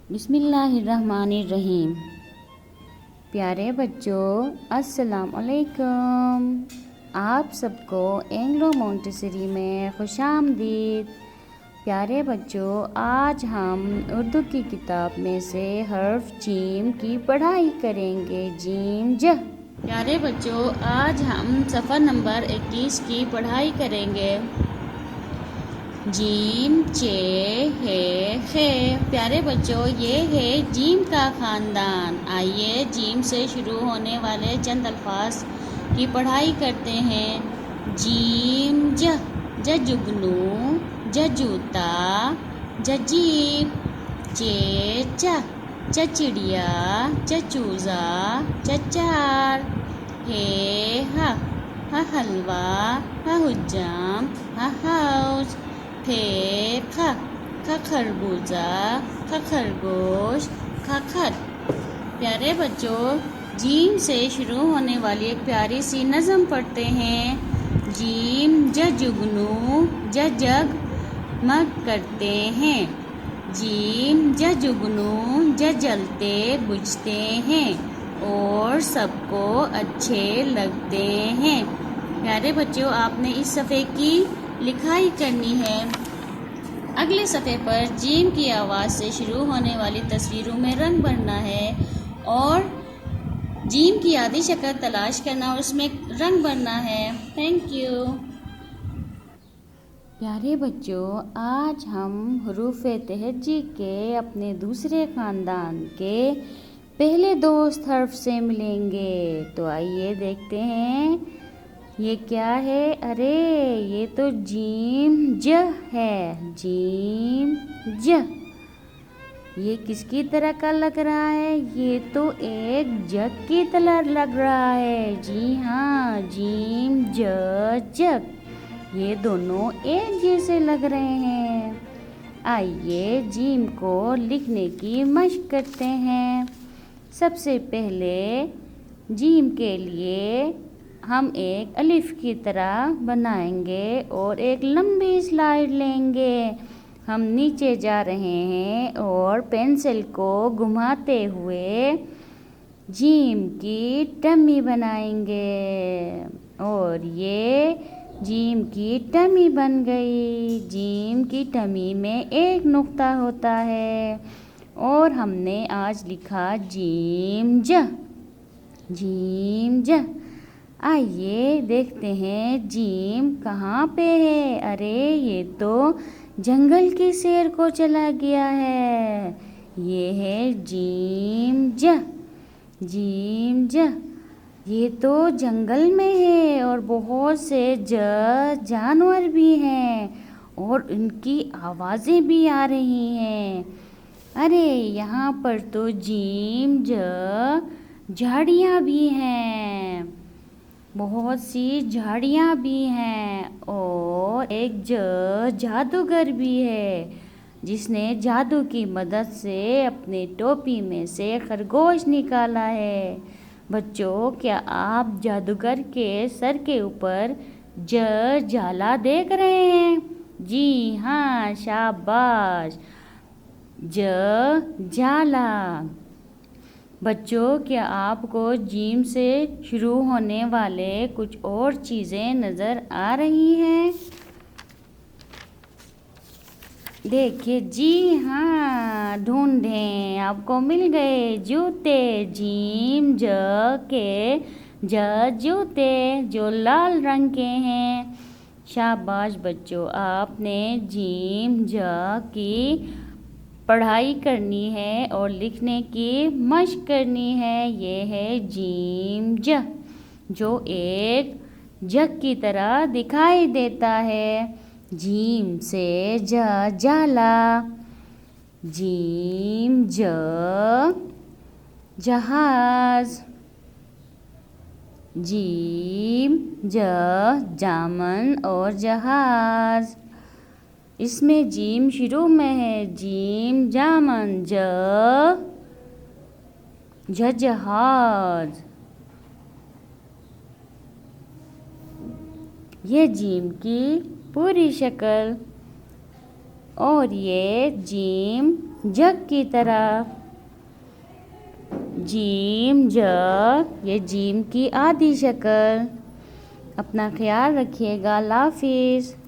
बिस्मिल्लाहिर्रहमानिर्रहीम। प्यारे बच्चों, अस्सलाम वालेकुम। आप सबको एंग्लो मोंटेसरी में खुशामदीद। प्यारे बच्चों, आज हम उर्दू की किताब में से हर्फ जीम की पढ़ाई करेंगे। जीम ज। प्यारे बच्चों, आज हम सफ़र नंबर 21 की पढ़ाई करेंगे। जीम चे है खे। प्यारे बच्चों, ये है जीम का ख़ानदान। आइए जीम से शुरू होने वाले चंद अल्फाज की पढ़ाई करते हैं। जीम ज जुगनू, ज जूता, ज जीप, चे चिड़िया, च चूज़ा, च चार, हे हा हलवा, हुज्जाम, हाउस, ख खरबूजा, खरगोश, खत। प्यारे बच्चों, जीम से शुरू होने वाली एक प्यारी सी नज़म पढ़ते हैं। जीम ज जुगनू, जग मग करते हैं। जीम ज जुगनू, जलते बुझते हैं और सबको अच्छे लगते हैं। प्यारे बच्चों, आपने इस सफ़े की लिखाई करनी है। अगले सफ़े पर जीम की आवाज़ से शुरू होने वाली तस्वीरों में रंग भरना है और जीम की आधी शक्ल तलाश करना और उसमें रंग भरना है। Thank you. प्यारे बच्चों, आज हम हरूफ तहज्जी के अपने दूसरे ख़ानदान के पहले दोस्त हर्फ से मिलेंगे। तो आइए देखते हैं ये क्या है। अरे ये तो जीम ज है। जीम ज। ये किसकी तरह का लग रहा है? ये तो एक जग की तरह लग रहा है। जी हाँ, जीम जग। ये दोनों एक जैसे लग रहे हैं। आइए जीम को लिखने की मशक करते हैं। सबसे पहले जीम के लिए हम एक अलिफ की तरह बनाएंगे और एक लंबी स्लाइड लेंगे। हम नीचे जा रहे हैं और पेंसिल को घुमाते हुए जीम की टमी बनाएंगे और ये जीम की टमी बन गई। जीम की टमी में एक नुक्ता होता है और हमने आज लिखा जीम ज। जीम ज। आइए देखते हैं जीम कहाँ पे है। अरे ये तो जंगल की सैर को चला गया है। ये है जीम ज। जीम ज। ये तो जंगल में है और बहुत से जानवर भी हैं और उनकी आवाज़ें भी आ रही हैं। अरे यहाँ पर तो जीम ज झाड़ियाँ भी हैं, बहुत सी झाड़ियाँ भी हैं और एक जादूगर भी है जिसने जादू की मदद से अपने टोपी में से खरगोश निकाला है। बच्चों, क्या आप जादूगर के सर के ऊपर जाला देख रहे हैं? जी हाँ, शाबाश, जाला। बच्चों, क्या आपको जीम से शुरू होने वाले कुछ और चीज़ें नज़र आ रही हैं? देखिए, जी हाँ, ढूंढें, आपको मिल गए जूते। जीम ज के जूते जो लाल रंग के हैं। शाबाश बच्चों, आपने जीम ज की पढ़ाई करनी है और लिखने की मशक करनी है। ये है जीम ज जो एक जग की तरह दिखाई देता है। जीम से जाला। जीम ज जहाज। जीम ज जामन और जहाज। इसमें जीम शुरू में है। जीम जामन जहाज। ये जीम की पूरी शक्ल और ये जीम जग की तरह। जीम जग, ये जीम की आधी शक्ल। अपना ख्याल रखिएगा। अल्लाह हाफिज़।